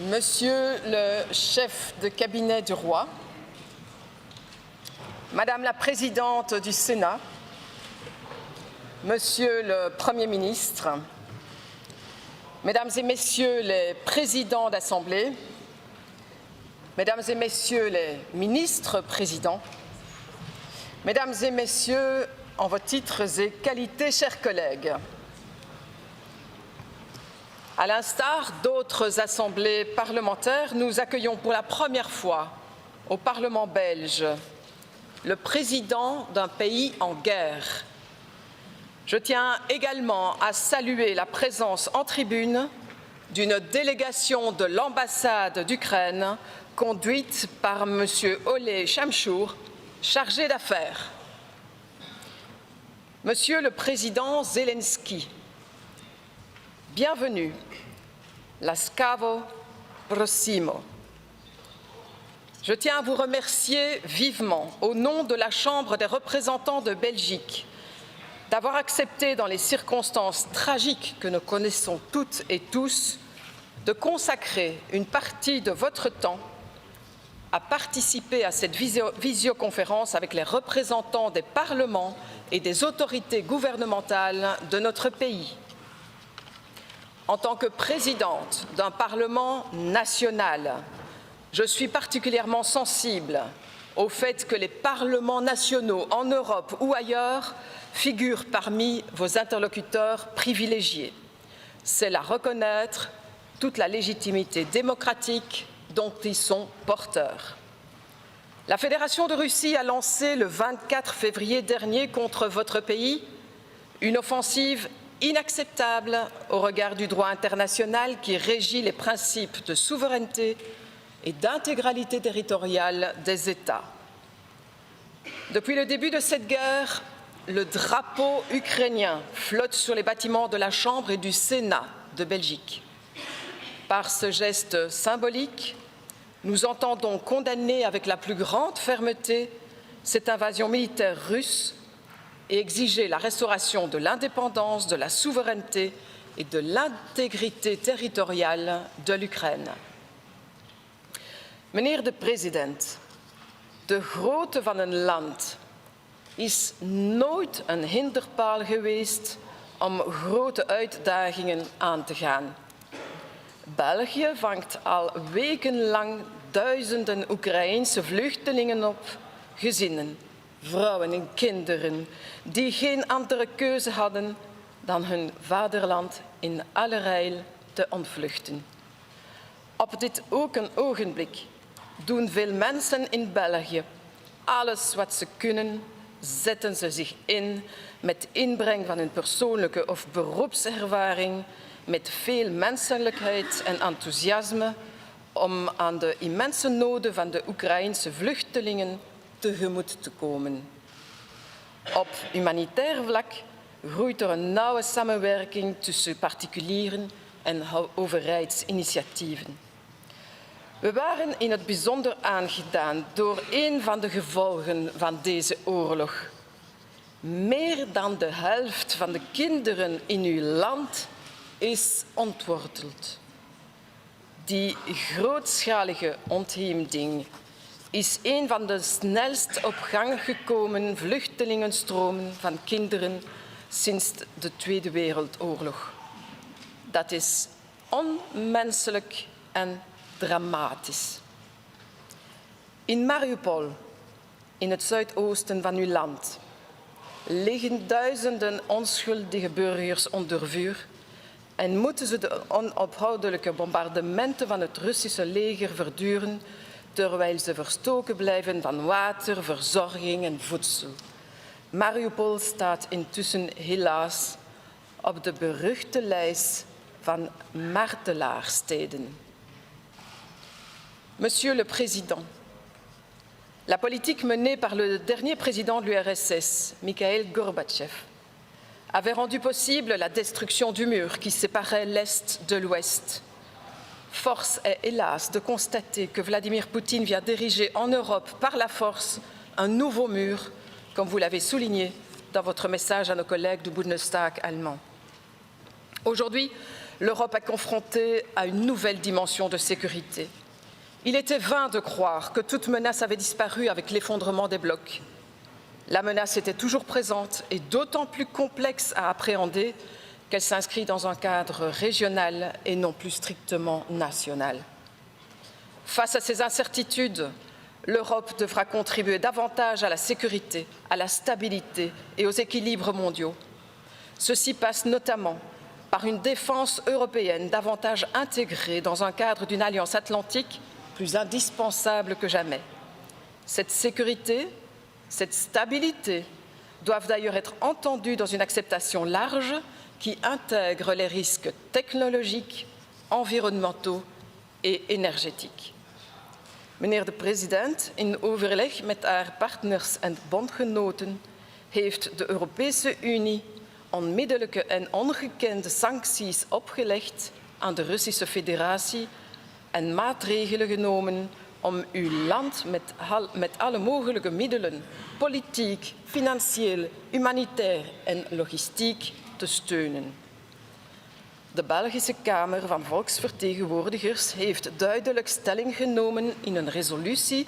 Monsieur le chef de cabinet du roi, Madame la présidente du Sénat, Monsieur le Premier ministre, Mesdames et Messieurs les présidents d'Assemblée, Mesdames et Messieurs les ministres-présidents, Mesdames et Messieurs, en vos titres et qualités, chers collègues, à l'instar d'autres assemblées parlementaires, nous accueillons pour la première fois au Parlement belge le président d'un pays en guerre. Je tiens également à saluer la présence en tribune d'une délégation de l'ambassade d'Ukraine conduite par M. Oleh Shamchour, chargé d'affaires. Monsieur le Président Zelensky, bienvenue, Laskavo Prosimo. Je tiens à vous remercier vivement, au nom de la Chambre des représentants de Belgique, d'avoir accepté, dans les circonstances tragiques que nous connaissons toutes et tous, de consacrer une partie de votre temps à participer à cette visioconférence avec les représentants des parlements et des autorités gouvernementales de notre pays. En tant que présidente d'un Parlement national, je suis particulièrement sensible au fait que les parlements nationaux en Europe ou ailleurs figurent parmi vos interlocuteurs privilégiés. C'est là reconnaître toute la légitimité démocratique dont ils sont porteurs. La Fédération de Russie a lancé le 24 février dernier contre votre pays une offensive inacceptable au regard du droit international qui régit les principes de souveraineté et d'intégralité territoriale des États. Depuis le début de cette guerre, le drapeau ukrainien flotte sur les bâtiments de la Chambre et du Sénat de Belgique. Par ce geste symbolique, nous entendons condamner avec la plus grande fermeté cette invasion militaire russe et exiger la restauration de l'indépendance, de la souveraineté et de l'intégrité territoriale de l'Ukraine. Meneer de president, de grootte van een land is nooit een hinderpaal geweest om grote uitdagingen aan te gaan. België vangt al wekenlang duizenden Oekraïense vluchtelingen op, gezinnen, vrouwen en kinderen, die geen andere keuze hadden dan hun vaderland in allerijl te ontvluchten. Op dit ogenblik doen veel mensen in België alles wat ze kunnen, zetten ze zich in met inbreng van hun persoonlijke of beroepservaring, met veel menselijkheid en enthousiasme om aan de immense noden van de Oekraïense vluchtelingen tegemoet te komen. Op humanitair vlak groeit er een nauwe samenwerking tussen particulieren en overheidsinitiatieven. We waren in het bijzonder aangedaan door een van de gevolgen van deze oorlog. Meer dan de helft van de kinderen in uw land is ontworteld. Die grootschalige ontheemding is een van de snelst op gang gekomen vluchtelingenstromen van kinderen sinds de Tweede Wereldoorlog. Dat is onmenselijk en dramatisch. In Mariupol, in het zuidoosten van uw land, liggen duizenden onschuldige burgers onder vuur en moeten ze de onophoudelijke bombardementen van het Russische leger verduren, terwijl ze verstoken blijven van water, verzorging en voedsel. Mariupol staat intussen helaas op de beruchte lijst van martelaarsteden. Monsieur le Président, la politique menée par le dernier président de l'URSS, Mikhail Gorbatchev, avait rendu possible la destruction du mur qui séparait l'Est de l'Ouest. Force est hélas de constater que Vladimir Poutine vient d'ériger en Europe par la force un nouveau mur, comme vous l'avez souligné dans votre message à nos collègues du Bundestag allemand. Aujourd'hui, l'Europe est confrontée à une nouvelle dimension de sécurité. Il était vain de croire que toute menace avait disparu avec l'effondrement des blocs. La menace était toujours présente et d'autant plus complexe à appréhender qu'elle s'inscrit dans un cadre régional et non plus strictement national. Face à ces incertitudes, l'Europe devra contribuer davantage à la sécurité, à la stabilité et aux équilibres mondiaux. Ceci passe notamment par une défense européenne davantage intégrée dans un cadre d'une alliance atlantique plus indispensable que jamais. Cette sécurité, cette stabilité doivent d'ailleurs être entendues dans une acceptation large qui intègre les risques technologiques, environnementaux et énergétiques. Meneer de president, in overleg met haar partners en bondgenoten heeft de Europese Unie onmiddellijke en ongekende sancties opgelegd aan de Russische Federatie en maatregelen genomen om uw land met alle mogelijke middelen, politiek, financieel, humanitair en logistiek, te steunen. De Belgische Kamer van Volksvertegenwoordigers heeft duidelijk stelling genomen in een resolutie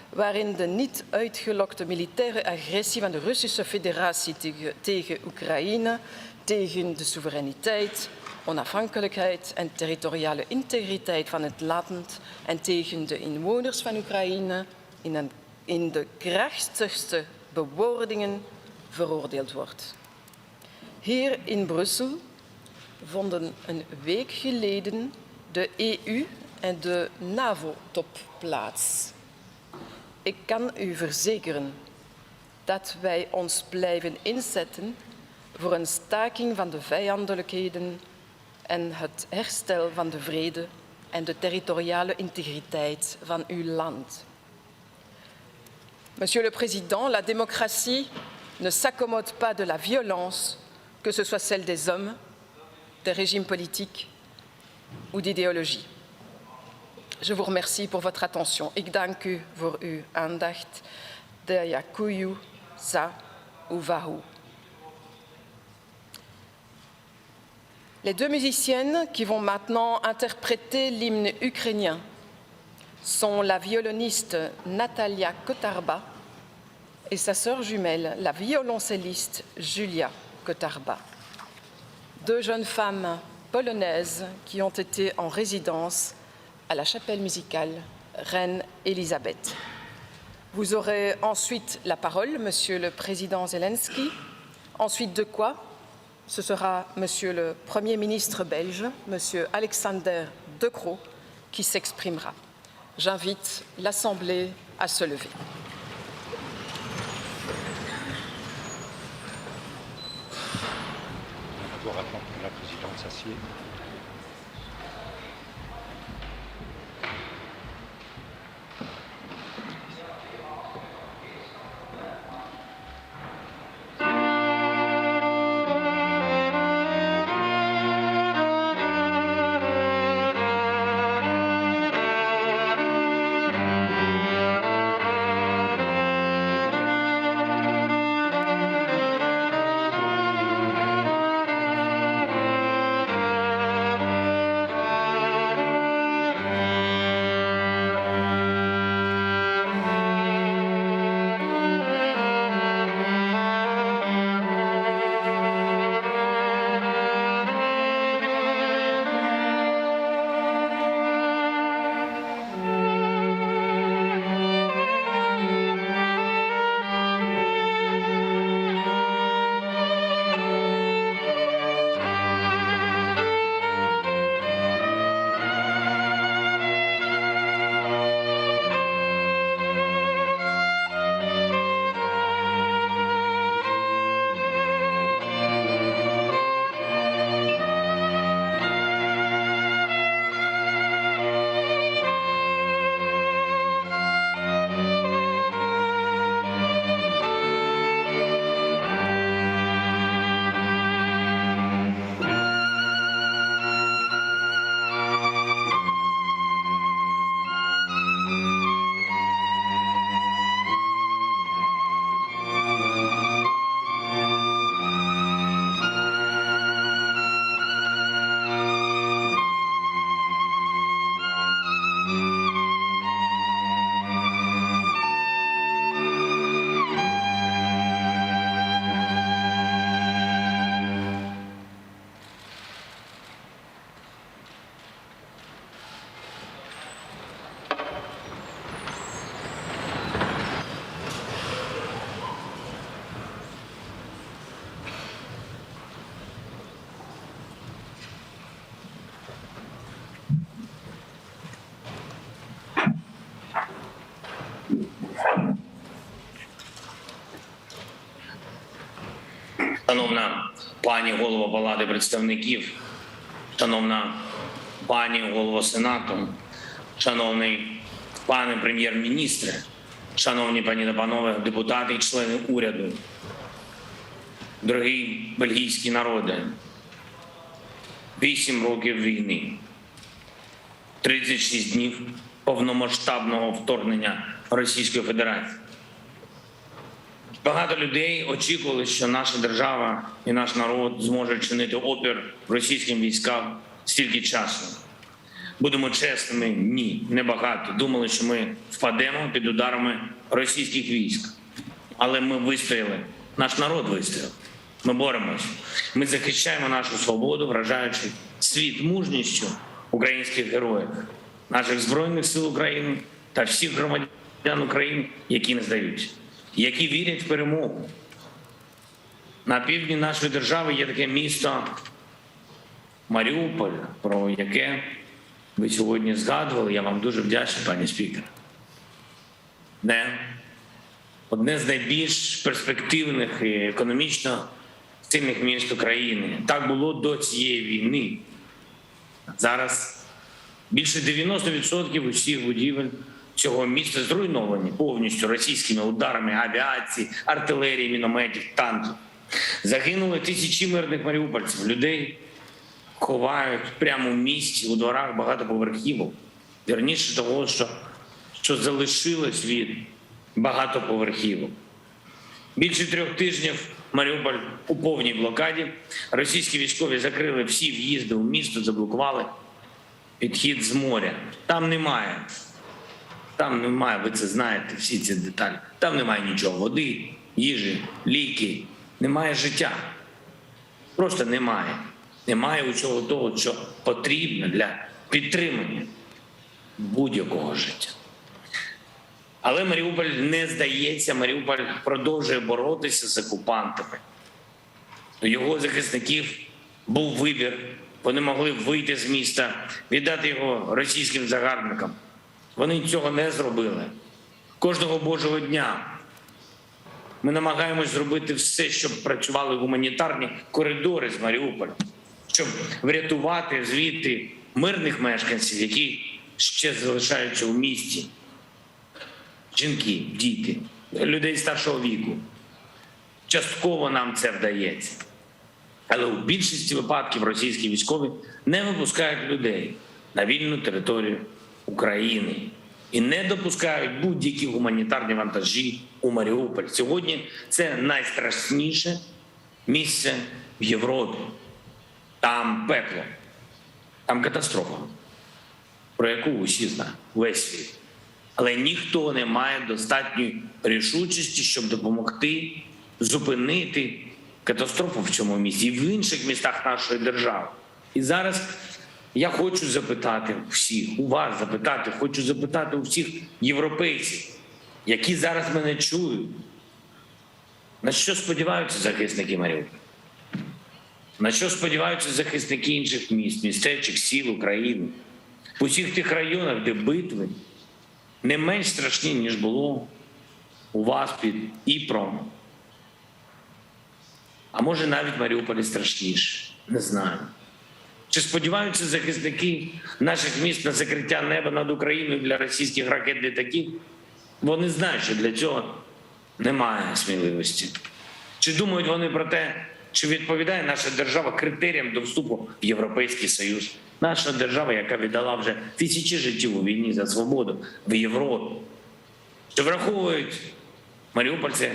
waarin de niet uitgelokte militaire agressie van de Russische Federatie tegen Oekraïne, tegen de soevereiniteit, onafhankelijkheid en territoriale integriteit van het land en tegen de inwoners van Oekraïne in de krachtigste bewoordingen veroordeeld wordt. Hier in Brussel vonden een week geleden de EU en de NAVO-top plaats. Ik kan u verzekeren dat wij ons blijven inzetten voor een staking van de vijandelijkheden en het herstel van de vrede en de territoriale integriteit van uw land. Monsieur le Président, la démocratie ne s'accommode pas de la violence, que ce soit celle des hommes, des régimes politiques ou d'idéologie. Je vous remercie pour votre attention. Ik dank u voor uw aandacht. Dayakuyu Sa Uvahu. Les deux musiciennes qui vont maintenant interpréter l'hymne ukrainien sont la violoniste Natalia Kotarba et sa sœur jumelle, la violoncelliste Julia Kotarba. Deux jeunes femmes polonaises qui ont été en résidence à la chapelle musicale Reine Elisabeth. Vous aurez ensuite la parole, Monsieur le Président Zelensky, ensuite de quoi ce sera Monsieur le Premier ministre belge, Monsieur Alexander De Croo, qui s'exprimera. J'invite l'Assemblée à se lever. On va d'abord attendre que la présidente s'assied. Шановна пані голова Палати представників, шановна пані голова Сенату, шановний пане прем'єр-міністре, шановні пані та панове депутати і члени уряду, дорогий бельгійський народе, 8 років війни, 36 днів повномасштабного вторгнення Російської Федерації. Багато людей очікували, що наша держава і наш народ зможе чинити опір російським військам стільки часу. Будемо чесними, ні, небагато. Думали, що ми впадемо під ударами російських військ. Але ми вистояли, наш народ вистояв. Ми боремось. Ми захищаємо нашу свободу, вражаючи світ мужністю українських героїв, наших Збройних сил України та всіх громадян України, які не здаються, які вірять в перемогу. На півдні нашої держави є таке місто Маріуполь, про яке ви сьогодні згадували. Я вам дуже вдячний, пані спікер. Одне з найбільш перспективних і економічно сильних міст України. Так було до цієї війни. Зараз більше 90% усіх будівель цього міста зруйновані повністю російськими ударами авіації, артилерії, мінометів, танків. Загинули тисячі мирних маріупольців. Людей ховають прямо в місті, у дворах багатоповерхівок. Вірніше того, що залишилось від багатоповерхівок. Більше 3 тижнів Маріуполь у повній блокаді. Російські військові закрили всі в'їзди у місто, заблокували підхід з моря. Там немає, ви це знаєте, всі ці деталі. Там немає нічого, води, їжі, ліки, немає життя. Просто немає. Немає усього того, що потрібно для підтримання будь-якого життя. Але Маріуполь не здається, Маріуполь продовжує боротися з окупантами. У його захисників був вибір. Вони могли вийти з міста, віддати його російським загарбникам. Вони цього не зробили. Кожного Божого дня ми намагаємось зробити все, щоб працювали гуманітарні коридори з Маріуполя, щоб врятувати звідти мирних мешканців, які ще залишаються у місті. Жінки, діти, людей старшого віку. Частково нам це вдається. Але у більшості випадків російські військові не випускають людей на вільну територію України і не допускають будь-які гуманітарні вантажі у Маріуполь. Сьогодні це найстрашніше місце в Європі. Там пекло, там катастрофа, про яку усі знають, весь світ. Але ніхто не має достатньої рішучості, щоб допомогти зупинити катастрофу в цьому місті і в інших містах нашої держави. І зараз я хочу запитати всіх, у вас запитати, хочу запитати у всіх європейців, які зараз мене чують, на що сподіваються захисники Маріуполя? На що сподіваються захисники інших міст, містечок, сіл України? В усіх тих районах, де битви не менш страшні, ніж було у вас під Дніпром. А може навіть в Маріуполі страшніше, не знаю. Чи сподіваються захисники наших міст на закриття неба над Україною для російських ракет-літаків? Вони знають, що для цього немає сміливості. Чи думають вони про те, чи відповідає наша держава критеріям до вступу в Європейський Союз? Наша держава, яка віддала вже тисячі життів у війні за свободу в Європі. Чи враховують маріупольці,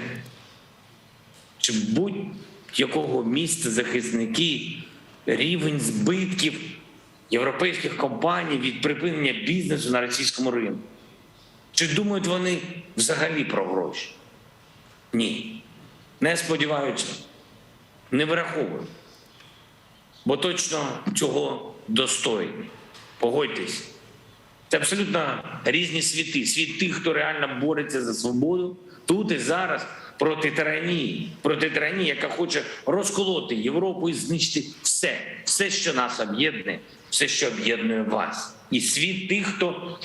чи будь-якого міста захисники рівень збитків європейських компаній від припинення бізнесу на російському ринку? Чи думають вони взагалі про гроші? Ні. Не сподіваються, не враховують. Бо точно цього достойні. Погодьтесь. Це абсолютно різні світи. Світ тих, хто реально бореться за свободу тут і зараз проти тиранії, яка хоче розколоти Європу і знищити все, що нас об'єднує, все, що об'єднує вас. І світ тих, хто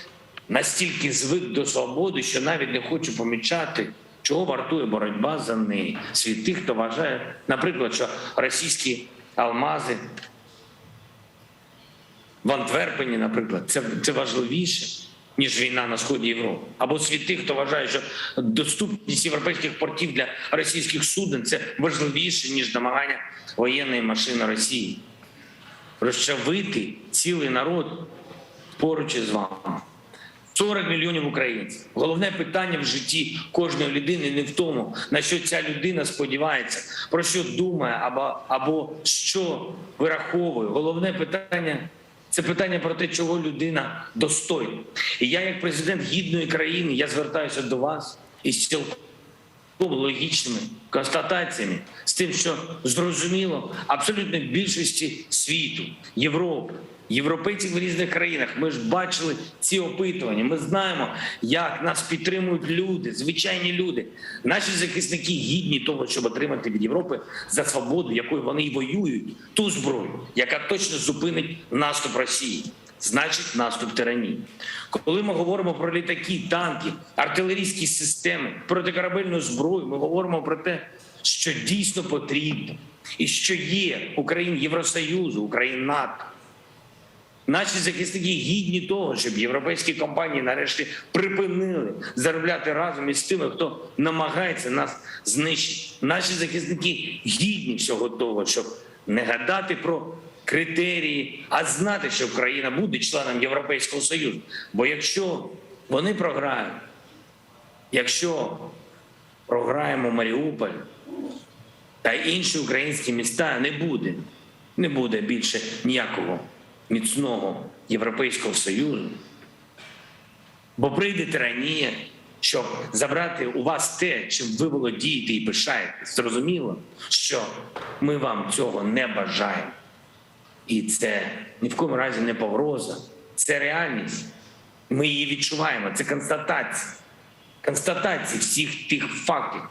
настільки звик до свободи, що навіть не хоче помічати Чого вартує боротьба за неї? Світ тих, хто вважає, наприклад, що російські алмази в Антверпені, наприклад, це важливіше, ніж війна на сході Європи. Або світ тих, хто вважає, що доступність європейських портів для російських суден – це важливіше, ніж намагання воєнної машини Росії. Розчавити цілий народ поруч із вами. 40 мільйонів українців. Головне питання в житті кожної людини не в тому, на що ця людина сподівається, про що думає або що вираховує. Головне питання – це питання про те, чого людина достойна. І я, як президент гідної країни, я звертаюся до вас із цілком логічними констатаціями, з тим, що зрозуміло абсолютно більшості світу, Європи, європейців в різних країнах. Ми ж бачили ці опитування, ми знаємо, як нас підтримують люди, звичайні люди. Наші захисники гідні того, щоб отримати від Європи за свободу, якою вони й воюють, ту зброю, яка точно зупинить наступ Росії. Значить, наступ тиранії. Коли ми говоримо про літаки, танки, артилерійські системи, протикорабельну зброю, ми говоримо про те, що дійсно потрібно і що є у країн Євросоюзу, у країн НАТО. Наші захисники гідні того, щоб європейські компанії нарешті припинили заробляти разом із тими, хто намагається нас знищити. Наші захисники гідні всього того, щоб не гадати про критерії, а знати, що Україна буде членом Європейського Союзу. Бо якщо вони програють, якщо програємо Маріуполь та інші українські міста, не буде більше ніякого міцного Європейського Союзу. Бо прийде тиранія, щоб забрати у вас те, чим ви володієте і пишаєтесь. Зрозуміло, що ми вам цього не бажаємо. І це ні в коєму разі не погроза, це реальність. Ми її відчуваємо, це констатація. Констатації всіх тих фактів,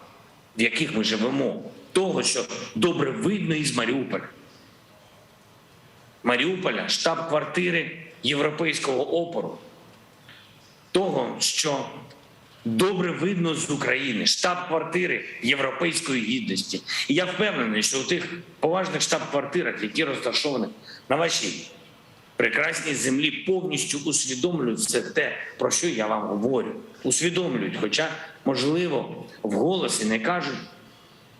в яких ми живемо. Того, що добре видно із Маріуполя, штаб-квартири європейського опору. Того, що добре видно з України, штаб-квартири європейської гідності. І я впевнений, що у тих поважних штаб-квартирах, які розташовані на вашій прекрасній землі, повністю усвідомлюють все те, про що я вам говорю. Усвідомлюють, хоча, можливо, вголос і не кажуть.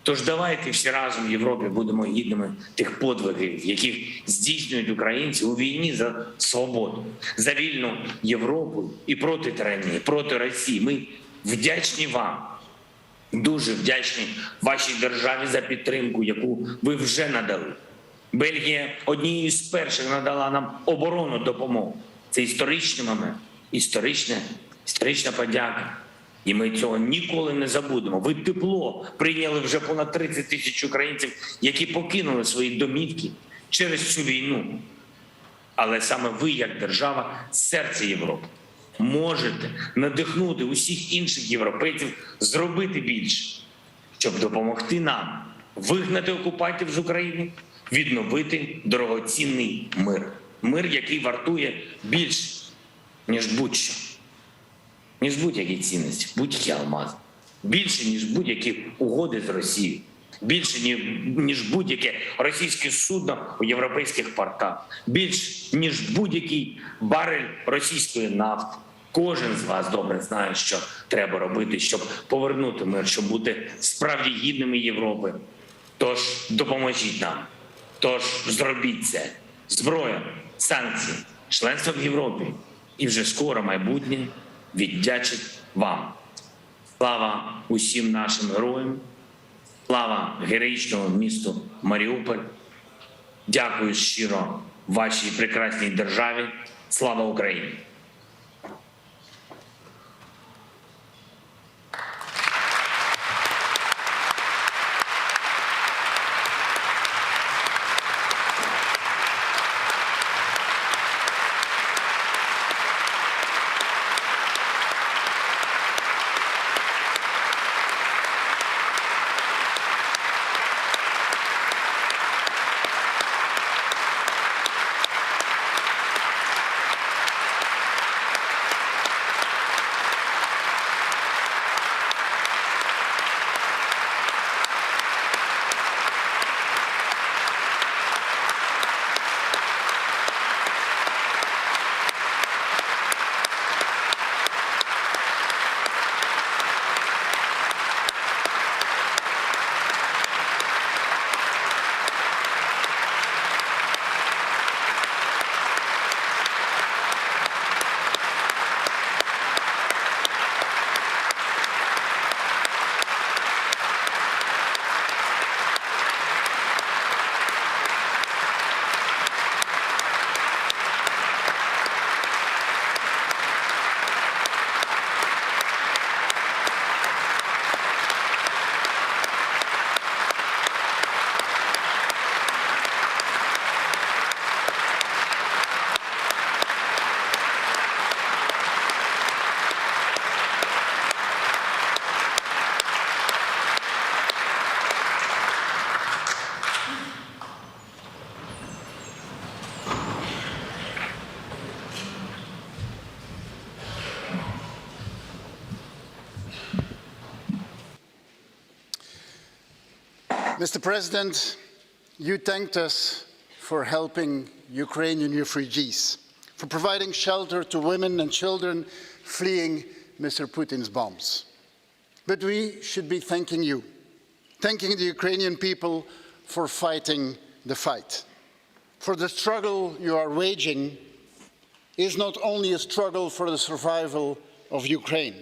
Тож давайте всі разом в Європі будемо гідними тих подвигів, яких здійснюють українці у війні за свободу, за вільну Європу і проти тиранії, проти Росії. Ми вдячні вам, дуже вдячні вашій державі за підтримку, яку ви вже надали. Бельгія однією з перших надала нам оборонну допомогу. Це історичний момент, історична подяка. І ми цього ніколи не забудемо. Ви тепло прийняли вже понад 30 тисяч українців, які покинули свої домівки через цю війну. Але саме ви, як держава, серце Європи, можете надихнути усіх інших європейців зробити більше, щоб допомогти нам вигнати окупантів з України, відновити дорогоцінний мир. Мир, який вартує більше, ніж будь-що. Ніж будь-які цінності, будь-які алмази. Більше, ніж будь-які угоди з Росією. Більше, ніж будь-яке російське судно у європейських портах. Більше, ніж будь-який барель російської нафти. Кожен з вас добре знає, що треба робити, щоб повернути мир, щоб бути справді гідними Європи. Тож допоможіть нам. Тож зробіть це. Зброя, санкції, членство в Європі. І вже скоро майбутнє віддячить вам. Слава усім нашим героям, слава героїчному місту Маріуполь. Дякую щиро вашій прекрасній державі. Слава Україні! Mr. President, you thanked us for helping Ukrainian refugees, for providing shelter to women and children fleeing Mr. Putin's bombs. But we should be thanking you, thanking the Ukrainian people for fighting the fight. For the struggle you are waging is not only a struggle for the survival of Ukraine,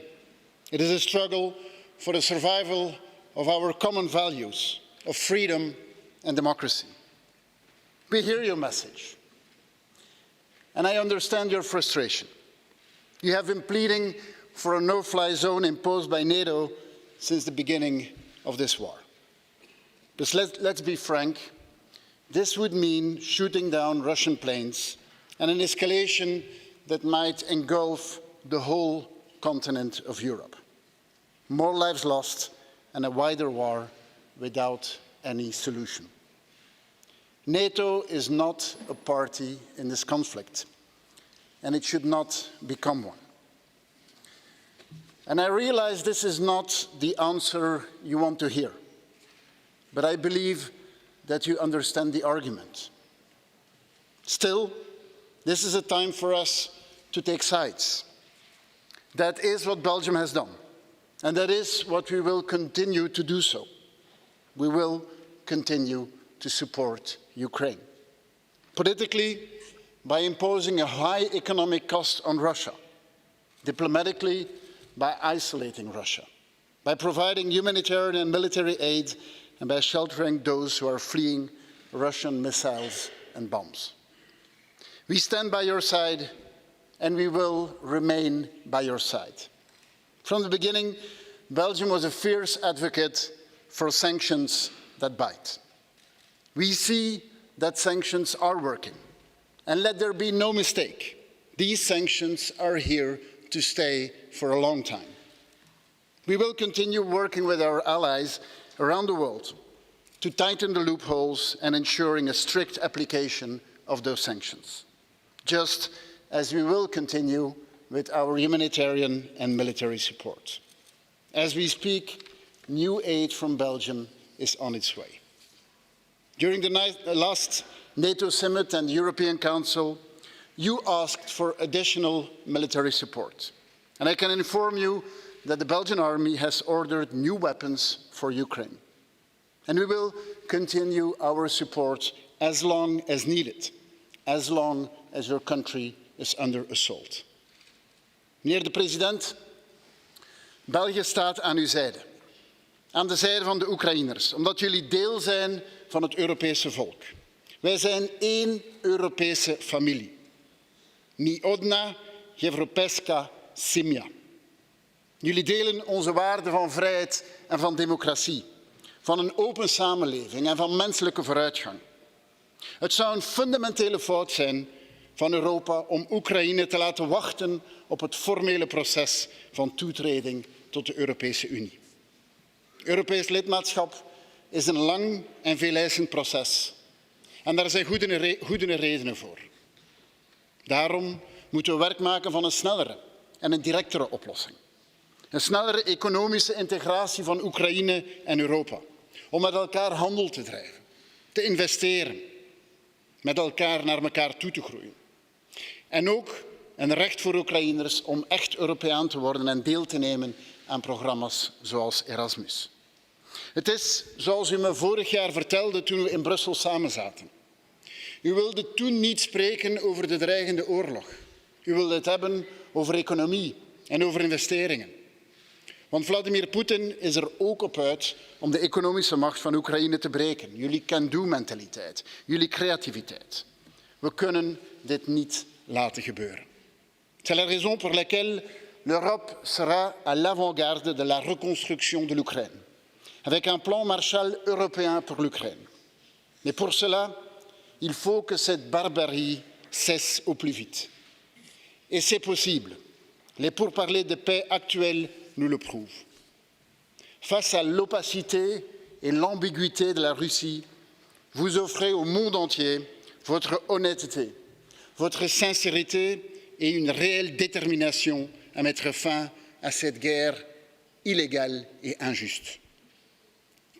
it is a struggle for the survival of our common values of freedom and democracy. We hear your message, and I understand your frustration. You have been pleading for a no-fly zone imposed by NATO since the beginning of this war. But let's be frank, this would mean shooting down Russian planes and an escalation that might engulf the whole continent of Europe. More lives lost and a wider war without any solution. NATO is not a party in this conflict, and it should not become one. And I realize this is not the answer you want to hear, but I believe that you understand the argument. Still, this is a time for us to take sides. That is what Belgium has done, and that is what we will continue to do so. We will continue to support Ukraine. Politically, by imposing a high economic cost on Russia. Diplomatically, by isolating Russia. By providing humanitarian and military aid, and by sheltering those who are fleeing Russian missiles and bombs. We stand by your side, and we will remain by your side. From the beginning, Belgium was a fierce advocate for sanctions that bite. We see that sanctions are working. And let there be no mistake, these sanctions are here to stay for a long time. We will continue working with our allies around the world to tighten the loopholes and ensuring a strict application of those sanctions, just as we will continue with our humanitarian and military support. As we speak, new aid from Belgium is on its way. During the last NATO summit and European Council, you asked for additional military support. And I can inform you that the Belgian army has ordered new weapons for Ukraine. And we will continue our support as long as needed, as long as your country is under assault. Meneer de president, België staat aan uw zijde. Aan de zijde van de Oekraïners, omdat jullie deel zijn van het Europese volk. Wij zijn één Europese familie. Ni odna Europejska Simja. Jullie delen onze waarden van vrijheid en van democratie, van een open samenleving en van menselijke vooruitgang. Het zou een fundamentele fout zijn van Europa om Oekraïne te laten wachten op het formele proces van toetreding tot de Europese Unie. Europees lidmaatschap is een lang en veeleisend proces. En daar zijn goede redenen voor. Daarom moeten we werk maken van een snellere en een directere oplossing. Een snellere economische integratie van Oekraïne en Europa. Om met elkaar handel te drijven, te investeren, met elkaar naar elkaar toe te groeien. En ook een recht voor Oekraïners om echt Europeaan te worden en deel te nemen aan programma's zoals Erasmus. Het is zoals u me vorig jaar vertelde toen we in Brussel samen zaten. U wilde toen niet spreken over de dreigende oorlog. U wilde het hebben over economie en over investeringen. Want Vladimir Poetin is er ook op uit om de economische macht van Oekraïne te breken. Jullie can-do-mentaliteit, jullie creativiteit. We kunnen dit niet laten gebeuren. C'est la raison pour laquelle l'Europe sera à l'avant-garde de la reconstruction de l'Ukraine, avec un plan Marshall européen pour l'Ukraine. Mais pour cela, il faut que cette barbarie cesse au plus vite. Et c'est possible. Les pourparlers de paix actuels nous le prouvent. Face à l'opacité et l'ambiguïté de la Russie, vous offrez au monde entier votre honnêteté, votre sincérité et une réelle détermination à mettre fin à cette guerre illégale et injuste.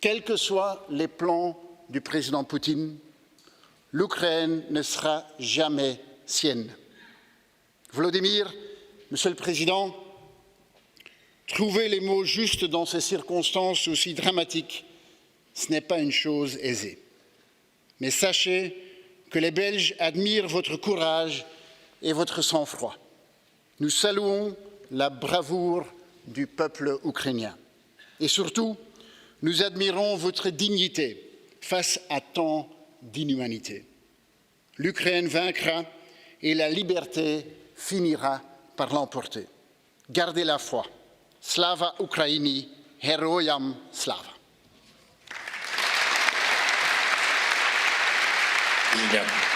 quels que soient les plans du président Poutine, l'Ukraine ne sera jamais sienne. Volodymyr, Monsieur le Président, trouver les mots justes dans ces circonstances aussi dramatiques, ce n'est pas une chose aisée. Mais sachez que les Belges admirent votre courage et votre sang-froid. Nous saluons la bravoure du peuple ukrainien. Et surtout, nous admirons votre dignité face à tant d'inhumanité. L'Ukraine vaincra et la liberté finira par l'emporter. Gardez la foi. Slava Ukraini, Heroyam Slava. Дуже дякую.